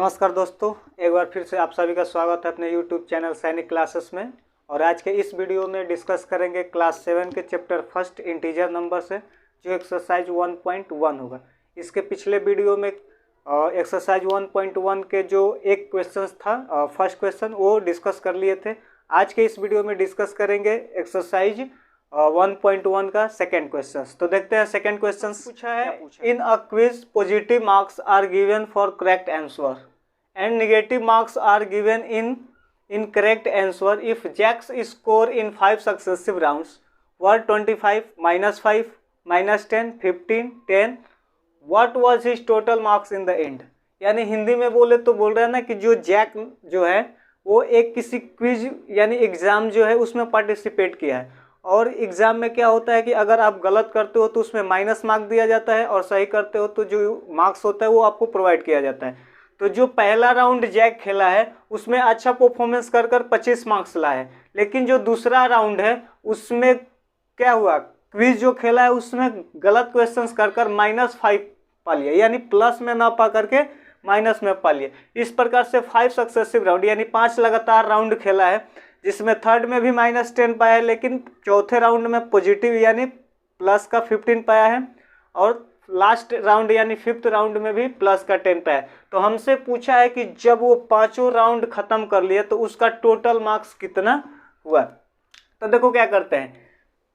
नमस्कार दोस्तों, एक बार फिर से आप सभी का स्वागत है अपने YouTube चैनल सैनिक क्लासेस में। और आज के इस वीडियो में डिस्कस करेंगे क्लास 7 के चैप्टर फर्स्ट इंटीजर नंबर से जो एक्सरसाइज 1.1 होगा। इसके पिछले वीडियो में एक्सरसाइज 1.1 के जो एक क्वेश्चन था फर्स्ट क्वेश्चन वो डिस्कस कर लिए थे। आज के इस वीडियो में डिस्कस करेंगे एक्सरसाइज 1.1 का सेकेंड क्वेश्चन। तो देखते हैं सेकेंड क्वेश्चन पूछा है, in a quiz positive marks are given for correct answer and negative marks are given in incorrect answer if Jack's score in 5 successive rounds were 25, -5, -10, 15, 10, what was his total marks in the end. यानी हिंदी में बोले तो बोल रहे हैं ना कि जो जैक जो है वो एक किसी क्विज यानी एग्ज़ाम जो है उसमें पार्टिसिपेट किया है, और एग्ज़ाम में क्या होता है कि अगर आप गलत करते हो तो उसमें माइनस मार्क दिया जाता है और सही करते हो तो जो मार्क्स होता है वो आपको प्रोवाइड किया जाता है। तो जो पहला राउंड जैक खेला है उसमें अच्छा परफॉर्मेंस कर 25 मार्क्स लाया है, लेकिन जो दूसरा राउंड है उसमें क्या हुआ, क्विज जो खेला है उसमें गलत क्वेश्चंस कर -5 पा लिया, यानी प्लस में ना पा करके माइनस में पा लिया। इस प्रकार से 5 सक्सेसिव राउंड यानी 5 लगातार राउंड खेला है, जिसमें थर्ड में भी -10 पाया है, लेकिन चौथे राउंड में पॉजिटिव यानी प्लस का 15 पाया है, और लास्ट राउंड यानी फिफ्थ राउंड में भी प्लस का 10 पाया है। तो हमसे पूछा है कि जब वो पांचों राउंड खत्म कर लिए तो उसका टोटल मार्क्स कितना हुआ। तो देखो क्या करते हैं,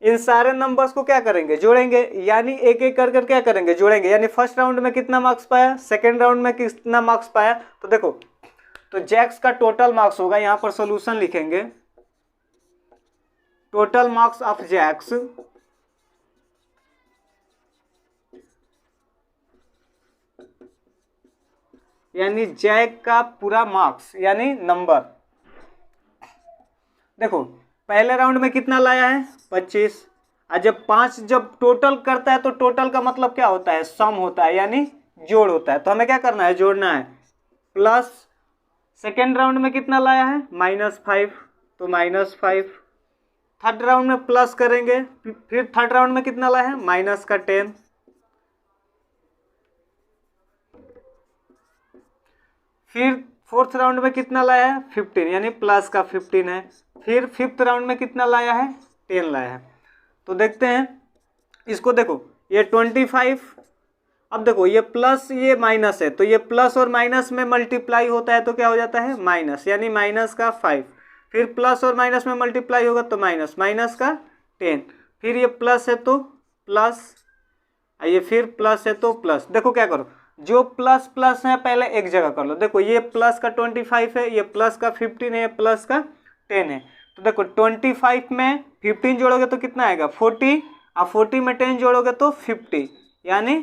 इन सारे नंबर्स को क्या करेंगे, जोड़ेंगे, यानी एक एक कर क्या करेंगे, जोड़ेंगे। यानी फर्स्ट राउंड में कितना मार्क्स पाया, सेकेंड राउंड में कितना मार्क्स पाया। तो देखो, तो जैक्स का टोटल मार्क्स होगा, यहाँ पर सॉल्यूशन लिखेंगे, टोटल मार्क्स ऑफ जैक्स यानी जैक का पूरा मार्क्स यानी नंबर। देखो पहले राउंड में कितना लाया है 25, और जब 5 जब टोटल करता है तो टोटल का मतलब क्या होता है, सम होता है यानी जोड़ होता है। तो हमें क्या करना है, जोड़ना है। प्लस सेकेंड राउंड में कितना लाया है -5, तो -5। थर्ड राउंड में प्लस करेंगे, फिर थर्ड राउंड में कितना लाया है -10। फिर फोर्थ राउंड में कितना लाया है 15 यानी प्लस का 15 है। फिर फिफ्थ राउंड में कितना लाया है 10 लाया है। तो देखते हैं इसको, देखो ये 25, अब देखो ये प्लस ये माइनस है, तो ये प्लस और माइनस में मल्टीप्लाई होता है तो क्या हो जाता है माइनस, यानी माइनस का 5। फिर प्लस और माइनस में मल्टीप्लाई होगा तो माइनस का 10। फिर ये प्लस है तो प्लस, ये फिर प्लस है तो प्लस। देखो क्या करो, जो प्लस प्लस है पहले एक जगह कर लो। देखो ये प्लस का 25 है, ये प्लस का 15 है, ये प्लस का 10 है। तो देखो 25 में 15 जोड़ोगे तो कितना आएगा 40, और 40 में 10 जोड़ोगे तो 50 यानी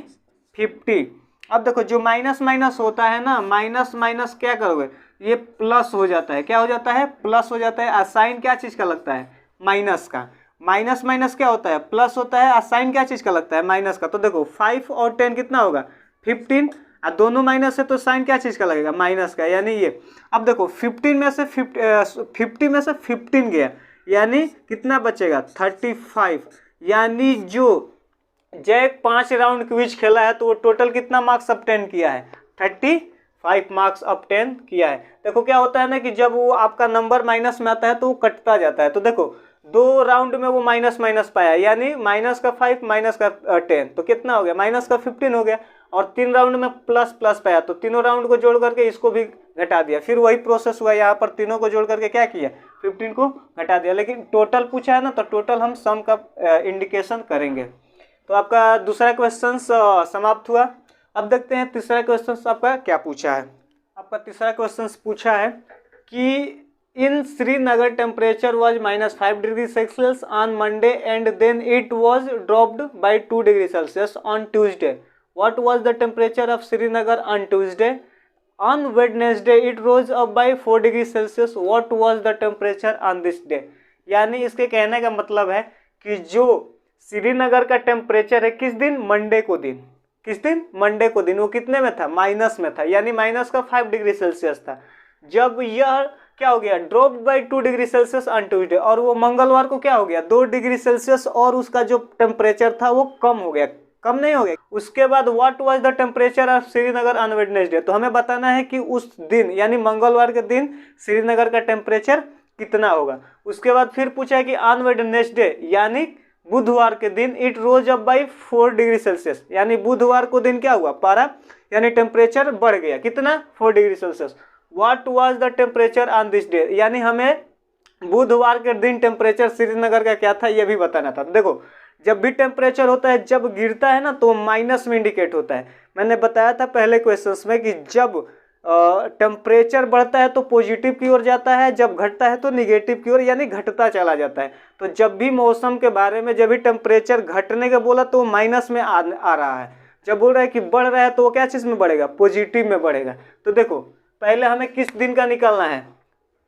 50। अब देखो जो माइनस माइनस होता है ना, माइनस माइनस क्या करोगे, ये प्लस हो जाता है। क्या हो जाता है, प्लस हो जाता है। साइन क्या चीज़ का लगता है, माइनस का। माइनस माइनस क्या होता है, प्लस होता है। साइन क्या चीज़ का लगता है, माइनस का। तो देखो 5 और 10 कितना होगा 15, और दोनों माइनस है तो साइन क्या चीज़ का लगेगा, माइनस का, यानी ये। अब देखो 50 में से 50 में से 15 गया, यानी कितना बचेगा 35। यानी जो जैक 5 राउंड क्विज खेला है तो वो टोटल कितना मार्क्स ऑब्टेन किया है 35 मार्क्स ऑब्टेन किया है। देखो क्या होता है ना कि जब वो आपका नंबर माइनस में आता है तो वो कटता जाता है। तो देखो 2 राउंड में वो माइनस माइनस पाया, यानी माइनस का 5 माइनस का 10, तो कितना हो गया माइनस का 15 हो गया। और 3 राउंड में प्लस प्लस पाया, तो तीनों राउंड को जोड़ करके इसको भी घटा दिया। फिर वही प्रोसेस हुआ, यहाँ पर तीनों को जोड़ करके क्या किया 15 को घटा दिया। लेकिन टोटल पूछा है ना, तो टोटल हम सम का इंडिकेशन करेंगे। तो आपका दूसरा क्वेश्चन समाप्त हुआ। अब देखते हैं तीसरा क्वेश्चन आपका क्या पूछा है। आपका तीसरा क्वेश्चन पूछा है कि in Srinagar temperature was -5 degree Celsius on Monday and then it was dropped by 2 degree Celsius on Tuesday. What was the temperature of Srinagar on Tuesday? On Wednesday it rose up by 4 degree Celsius. What was the temperature on this day? यानी इसके कहने का मतलब है कि जो श्रीनगर का temperature है किस दिन, मंडे को दिन, किस दिन, मंडे को दिन, वो कितने में था, माइनस में था, यानी माइनस का 5 डिग्री सेल्सियस था। जब यह क्या हो गया, dropped by 2 degree Celsius on Tuesday, और वो मंगलवार को क्या हो गया 2 डिग्री सेल्सियस, और उसका जो टेम्परेचर था वो कम हो गया, कम नहीं हो गया। उसके बाद what was the temperature of Srinagar on Wednesday, तो हमें बताना है कि उस दिन यानी मंगलवार के दिन श्रीनगर का टेम्परेचर कितना होगा। उसके बाद फिर पूछा है कि ऑन वेडनेसडे यानी बुधवार के दिन it rose up by 4 degree Celsius, यानी बुधवार को दिन क्या हुआ, पारा यानी टेम्परेचर बढ़ गया, कितना 4 degree Celsius. What was the temperature on this day, यानी हमें बुधवार के दिन टेम्परेचर श्रीनगर का क्या था ये भी बताना था। देखो जब भी टेम्परेचर होता है जब गिरता है ना तो माइनस में इंडिकेट होता है। मैंने बताया था पहले क्वेश्चंस में कि जब टेम्परेचर बढ़ता है तो पॉजिटिव की ओर जाता है, जब घटता है तो निगेटिव की ओर यानी घटता चला जाता है। तो जब भी मौसम के बारे में जब भी टेम्परेचर घटने का बोला तो माइनस में आ रहा है, जब बोल रहा है कि बढ़ रहा है तो वो क्या चीज़ में बढ़ेगा, पॉजिटिव में बढ़ेगा। तो देखो पहले हमें किस दिन का निकालना है,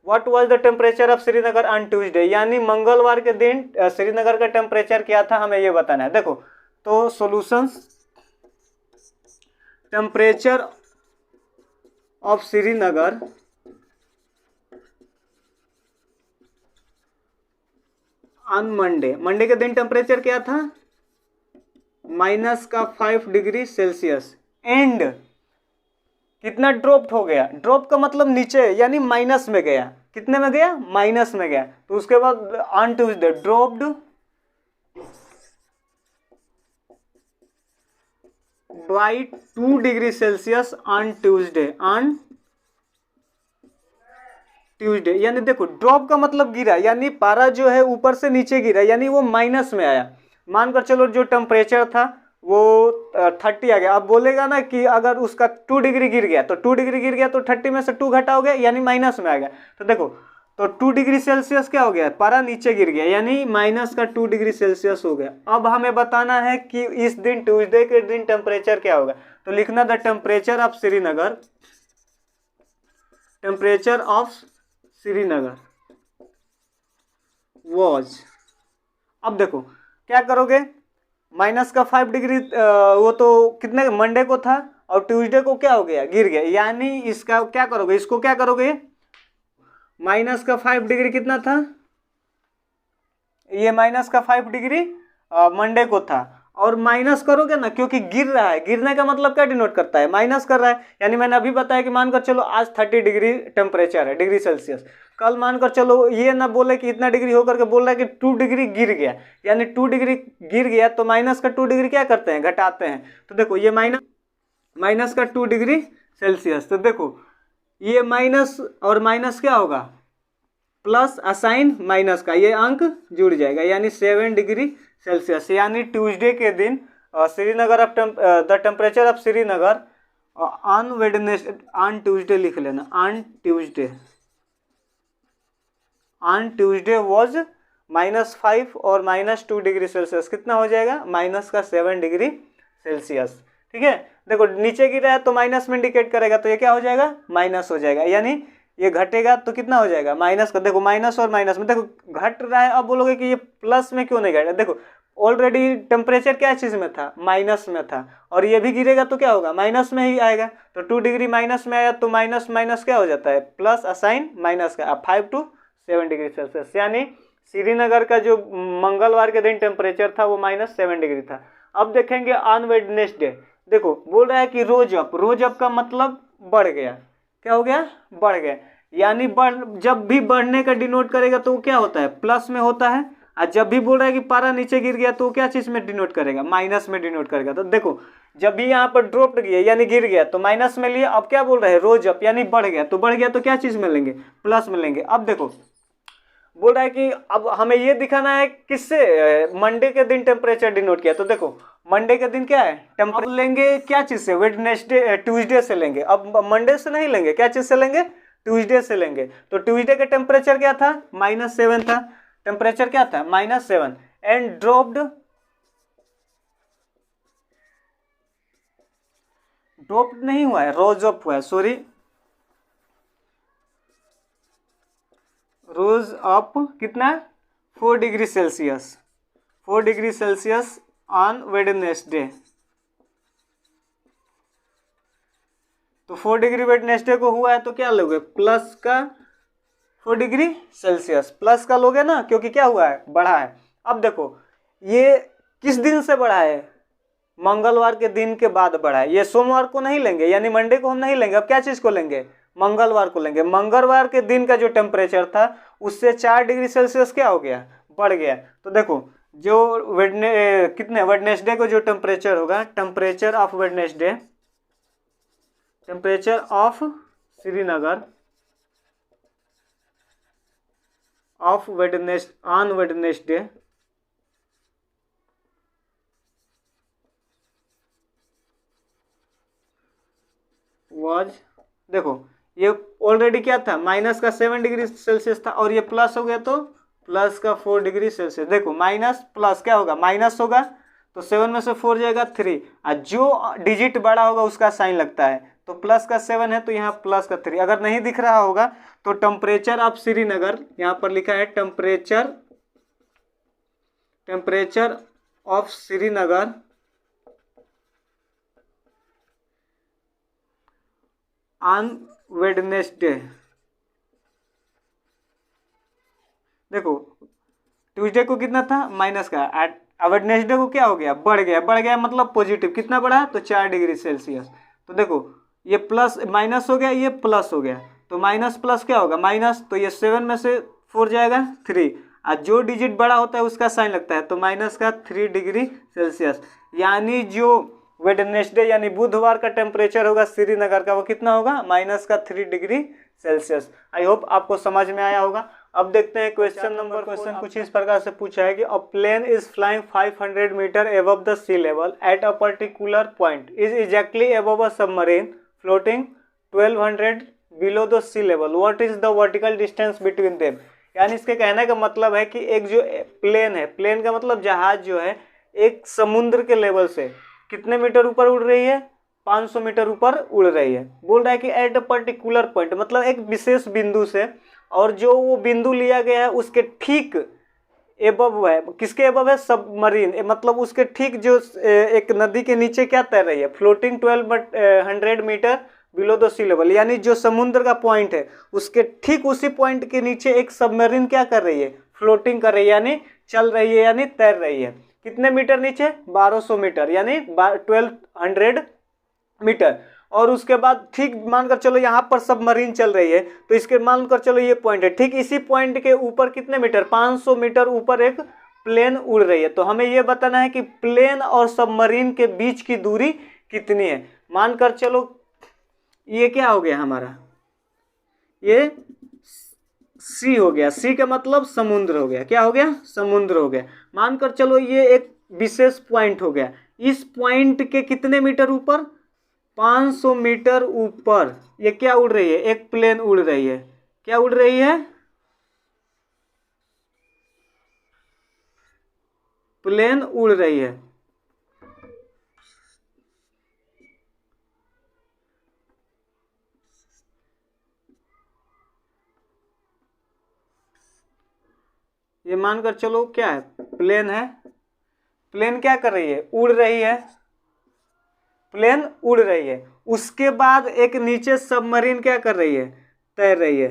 what was the temperature of Srinagar on Tuesday, यानी मंगलवार के दिन श्रीनगर का टेम्परेचर क्या था हमें ये बताना है। देखो तो solutions, temperature of Srinagar on Monday, Monday के दिन टेम्परेचर क्या था, -5 डिग्री सेल्सियस। एंड कितना ड्रॉप हो गया, ड्रॉप का मतलब नीचे यानी माइनस में गया, कितने में गया, माइनस में गया। तो उसके बाद on Tuesday dropped by 2 degree Celsius on Tuesday, on Tuesday. यानी देखो ड्रॉप का मतलब गिरा, यानी पारा जो है ऊपर से नीचे गिरा यानी वो माइनस में आया। मानकर चलो जो टेम्परेचर था वो 30 आ गया। अब बोलेगा ना कि अगर उसका 2 डिग्री गिर गया तो 2 डिग्री गिर गया तो 30 में से 2 घटा हो गया यानी माइनस में आ गया। तो देखो तो 2 डिग्री सेल्सियस क्या हो गया, पारा नीचे गिर गया यानी माइनस का 2 डिग्री सेल्सियस हो गया। अब हमें बताना है कि इस दिन ट्यूसडे के दिन टेम्परेचर क्या होगा। तो लिखना the temperature of Srinagar, temperature of Srinagar was. अब देखो क्या करोगे, माइनस का 5 डिग्री वो तो कितने मंडे को था और ट्यूसडे को क्या हो गया, गिर गया, यानी इसका क्या करोगे, इसको क्या करोगे, माइनस का 5 डिग्री कितना था, ये माइनस का 5 डिग्री मंडे को था और माइनस करोगे ना क्योंकि गिर रहा है, गिरने का मतलब क्या डिनोट करता है, माइनस कर रहा है। यानी मैंने अभी बताया कि मानकर चलो आज 30 डिग्री टेम्परेचर है, डिग्री सेल्सियस, कल मानकर चलो ये ना बोले कि इतना डिग्री होकर के बोल रहा है कि 2 डिग्री गिर गया, यानी 2 डिग्री गिर गया तो माइनस का 2 डिग्री क्या करते हैं, घटाते हैं। तो देखो ये माइनस का 2 डिग्री सेल्सियस, तो देखो ये माइनस और माइनस क्या होगा, प्लस असाइन माइनस का, ये अंक जुड़ जाएगा यानी 7 डिग्री सेल्सियस। यानी ट्यूसडे के दिन Srinagar of the temperature of Srinagar on Wednesday, on Tuesday लिख लेना, ऑन ट्यूसडे वॉज -5 और -2 डिग्री सेल्सियस, कितना हो जाएगा, माइनस का 7 डिग्री सेल्सियस। ठीक है, देखो नीचे गिरा है तो माइनस में इंडिकेट करेगा तो ये क्या हो जाएगा, माइनस हो जाएगा, यानी ये घटेगा तो कितना हो जाएगा, माइनस का। देखो माइनस और माइनस में देखो घट रहा है, अब बोलोगे कि ये प्लस में क्यों नहीं घटेगा, देखो ऑलरेडी टेम्परेचर क्या चीज़ में था, माइनस में था, और ये भी गिरेगा तो क्या होगा, माइनस में ही आएगा। तो 2 डिग्री माइनस में आया तो माइनस माइनस क्या हो जाता है, प्लस असाइन माइनस का, अब 5 to 7 डिग्री सेल्सियस। यानी श्रीनगर का जो मंगलवार के दिन टेम्परेचर था वो -7 डिग्री था। अब देखेंगे ऑन वेडनेसडे, देखो बोल रहा है कि रोज अप का मतलब बढ़ गया, क्या हो गया, बढ़ गया, यानी जब भी बढ़ने का डिनोट करेगा तो क्या होता है, प्लस में होता है, और जब भी बोल रहा है कि पारा नीचे गिर गया तो क्या चीज़ में डिनोट करेगा, माइनस में डिनोट करेगा। तो देखो जब भी यहाँ पर ड्रॉप गया यानी गिर गया तो माइनस में लिया, अब क्या बोल रहे हैं, रोज अप यानी बढ़ गया, तो बढ़ गया तो क्या चीज़ में लेंगे, प्लस में लेंगे। अब देखो बोल रहा है कि अब हमें ये दिखाना है किससे, मंडे के दिन टेम्परेचर डिनोट किया, तो देखो मंडे के दिन क्या है, टेम्परेचर लेंगे क्या चीज़ से, वेडनेसडे ट्यूसडे से लेंगे, अब मंडे से नहीं लेंगे, क्या चीज़ से लेंगे, ट्यूसडे से लेंगे। तो ट्यूसडे का टेम्परेचर क्या था, -7 था, टेम्परेचर क्या था, -7, एंड ड्रॉप्ड नहीं हुआ है, रोज अप हुआ है, सॉरी, रोज अप कितना, 4 degree Celsius, 4 degree Celsius on Wednesday. तो 4 डिग्री वेडनेसडे को हुआ है तो क्या लोगे, प्लस का 4 डिग्री सेल्सियस, प्लस का लोगे ना क्योंकि क्या हुआ है, बढ़ा है। अब देखो ये किस दिन से बढ़ा है, मंगलवार के दिन के बाद बढ़ा है। ये सोमवार को नहीं लेंगे, यानी मंडे को हम नहीं लेंगे। अब क्या चीज़ को लेंगे? मंगलवार को लेंगे। मंगलवार के दिन का जो टेम्परेचर था उससे 4 डिग्री सेल्सियस क्या हो गया? बढ़ गया। तो देखो जो वेडनेसडे को जो टेम्परेचर होगा, temperature of Wednesday, temperature of Srinagar of on Wednesday was, देखो ये ऑलरेडी क्या था, माइनस का 7 डिग्री सेल्सियस था, और ये प्लस हो गया तो प्लस का 4 डिग्री सेल्सियस। देखो माइनस प्लस क्या होगा? माइनस होगा तो 7 में से 4 जाएगा 3, और जो डिजिट बड़ा होगा उसका साइन लगता है। तो प्लस का 7 है तो यहाँ प्लस का 3। अगर नहीं दिख रहा होगा तो टेम्परेचर ऑफ श्रीनगर, यहाँ पर लिखा है temperature of Srinagar on Wednesday. देखो ट्यूसडे को कितना था? माइनस का, वेडनेसडे को क्या हो गया? बढ़ गया। बढ़ गया मतलब पॉजिटिव। कितना बढ़ा? तो 4 डिग्री सेल्सियस। तो देखो ये प्लस माइनस हो गया, ये प्लस हो गया, तो माइनस प्लस क्या होगा? माइनस, तो ये 7 में से 4 जाएगा 3, और जो डिजिट बड़ा होता है उसका साइन लगता है, तो माइनस का 3 डिग्री सेल्सियस। यानी जो वेडनेसडे यानी बुधवार का टेम्परेचर होगा श्रीनगर का, वो कितना होगा? माइनस का 3 डिग्री सेल्सियस। आई होप आपको समझ में आया होगा। अब देखते हैं क्वेश्चन नंबर। क्वेश्चन कुछ इस प्रकार से पूछा है कि a plane is flying 500 metre above the sea level at a particular point is exactly above a submarine floating 1200 below the sea level, what is the vertical distance between them. यानी इसके कहने का मतलब है कि एक जो प्लेन है, प्लेन का मतलब जहाज जो है, एक समुद्र के लेवल से कितने मीटर ऊपर उड़ रही है? 500 मीटर ऊपर उड़ रही है। बोल रहा है कि एट अ पर्टिकुलर पॉइंट, मतलब एक विशेष बिंदु से, और जो वो बिंदु लिया गया है उसके ठीक एबव है। किसके एबव है? सबमरीन, मतलब उसके ठीक जो एक नदी के नीचे क्या तैर रही है? Floating 1200 metre below the sea level, यानी जो समुद्र का पॉइंट है उसके ठीक उसी पॉइंट के नीचे एक सबमरीन क्या कर रही है? फ्लोटिंग कर रही है, यानी चल रही है, यानी तैर रही है। कितने मीटर नीचे? 1200 मीटर, यानी 1200 मीटर। और उसके बाद ठीक मानकर चलो यहाँ पर सबमरीन चल रही है, तो इसके मानकर चलो ये पॉइंट है, ठीक इसी पॉइंट के ऊपर कितने मीटर? 500 मीटर ऊपर एक प्लेन उड़ रही है। तो हमें ये बताना है कि प्लेन और सबमरीन के बीच की दूरी कितनी है। मानकर चलो ये क्या हो गया हमारा? ये सी हो गया। सी का मतलब समुद्र हो गया। क्या हो गया? समुद्र हो गया। मानकर चलो ये एक विशेष पॉइंट हो गया। इस पॉइंट के कितने मीटर ऊपर? 500 मीटर ऊपर ये क्या उड़ रही है? एक प्लेन उड़ रही है। क्या उड़ रही है? प्लेन उड़ रही है। ये मानकर चलो क्या है? प्लेन है। प्लेन क्या कर रही है? उड़ रही है। प्लेन उड़ रही है। उसके बाद एक नीचे सबमरीन क्या कर रही है? तैर रही है।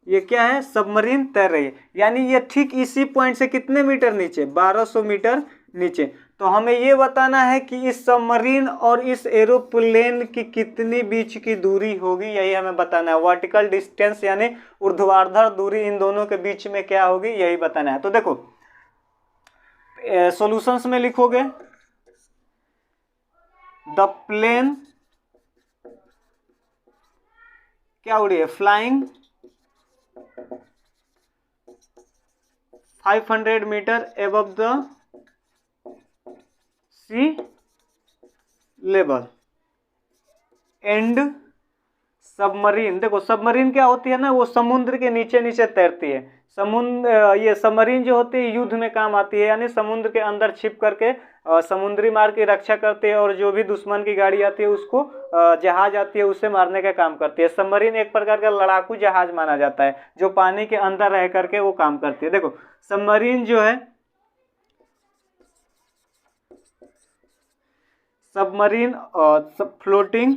ये क्या है? सबमरीन तैर रही है। यानी ये ठीक इसी पॉइंट से कितने मीटर नीचे? 1200 मीटर नीचे। तो हमें ये बताना है कि इस सबमरीन और इस एरोप्लेन की कितनी बीच की दूरी होगी, यही हमें बताना है। वर्टिकल डिस्टेंस यानी ऊर्ध्वाधर दूरी इन दोनों के बीच में क्या होगी, यही बताना है। तो देखो सॉल्यूशंस में लिखोगे द प्लेन क्या उड़ी है? Flying 500 metre above the sea level and submarine. देखो सबमरीन क्या होती है ना, वो समुद्र के नीचे नीचे तैरती है। ये सबमरीन जो होती है युद्ध में काम आती है, यानी समुद्र के अंदर छिप करके समुद्री मार्ग की रक्षा करती है, और जो भी दुश्मन की गाड़ी आती है उसको जहाज आती है उससे मारने का काम करती है। सबमरीन एक प्रकार का लड़ाकू जहाज माना जाता है, जो पानी के अंदर रह करके वो काम करती है। देखो सबमरीन जो है, सबमरीन फ्लोटिंग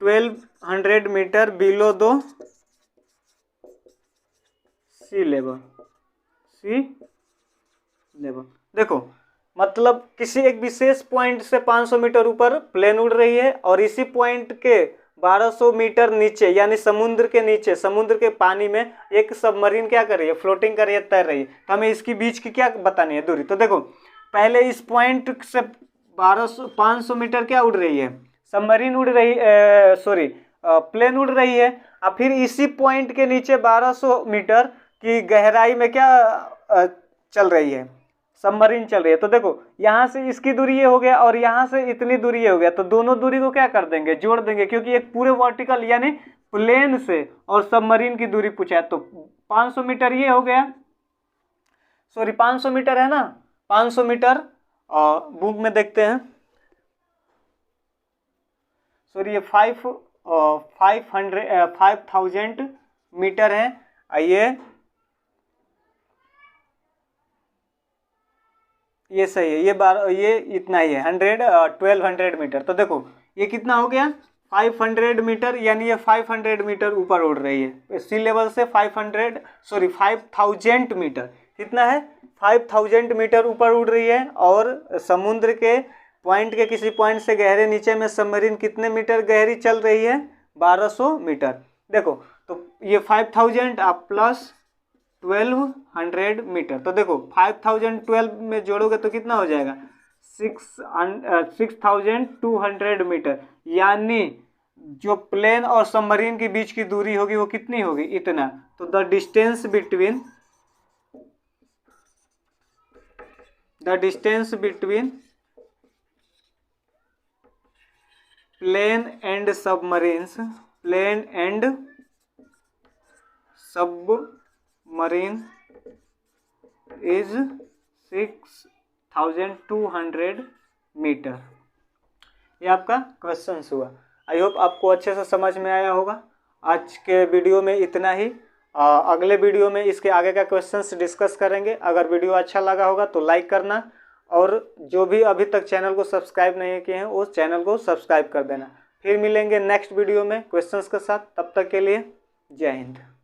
1200 मीटर बिलो दो सी लेवल, सी लेवल। देखो मतलब किसी एक विशेष पॉइंट से 500 मीटर ऊपर प्लेन उड़ रही है और इसी पॉइंट के 1200 मीटर नीचे यानी समुद्र के नीचे, समुद्र के पानी में एक सबमरीन क्या कर रही है, फ्लोटिंग कर रही है, तैर रही है। तो हमें इसकी बीच की क्या बतानी है, दूरी। तो देखो पहले इस पॉइंट से 500 मीटर क्या उड़ रही है, सबमरीन उड़ रही, सॉरी प्लेन उड़ रही है। और फिर इसी पॉइंट के नीचे 1200 मीटर की गहराई में क्या चल रही है, सबमरीन चल रही है। तो देखो यहाँ से इसकी दूरी ये हो गया और यहाँ से इतनी दूरी ये हो गया, तो दोनों दूरी को क्या कर देंगे, जोड़ देंगे, क्योंकि एक पूरे वर्टिकल यानी प्लेन से और सबमरीन की दूरी पूछा है। तो 500 मीटर ये हो गया, सॉरी 500 मीटर है ना, 500 मीटर बुक में देखते हैं, सॉरी ये 5000 मीटर है। ये सही है, ये इतना ही है, 1200 मीटर। तो देखो ये कितना हो गया, 500 मीटर, यानी ये 500 मीटर ऊपर उड़ रही है सी लेवल से, 5000 मीटर, कितना है 5000 मीटर ऊपर उड़ रही है। और समुद्र के पॉइंट के किसी पॉइंट से गहरे नीचे में सबमरीन कितने मीटर गहरी चल रही है, 1200 मीटर। देखो तो ये 5000 आप प्लस 1200 मीटर, तो देखो 5012 में जोड़ोगे तो कितना हो जाएगा, 6200 मीटर, यानी जो प्लेन और सबमरीन के बीच की दूरी होगी वो कितनी होगी, इतना। तो the distance between plane and submarine is 6200 metre. ये आपका क्वेश्चन हुआ। आई होप आपको अच्छे से समझ में आया होगा। आज के वीडियो में इतना ही। अगले वीडियो में इसके आगे का क्वेश्चंस डिस्कस करेंगे। अगर वीडियो अच्छा लगा होगा तो लाइक करना, और जो भी अभी तक चैनल को सब्सक्राइब नहीं किए हैं उस चैनल को सब्सक्राइब कर देना। फिर मिलेंगे नेक्स्ट वीडियो में क्वेश्चंस के साथ, तब तक के लिए जय हिंद।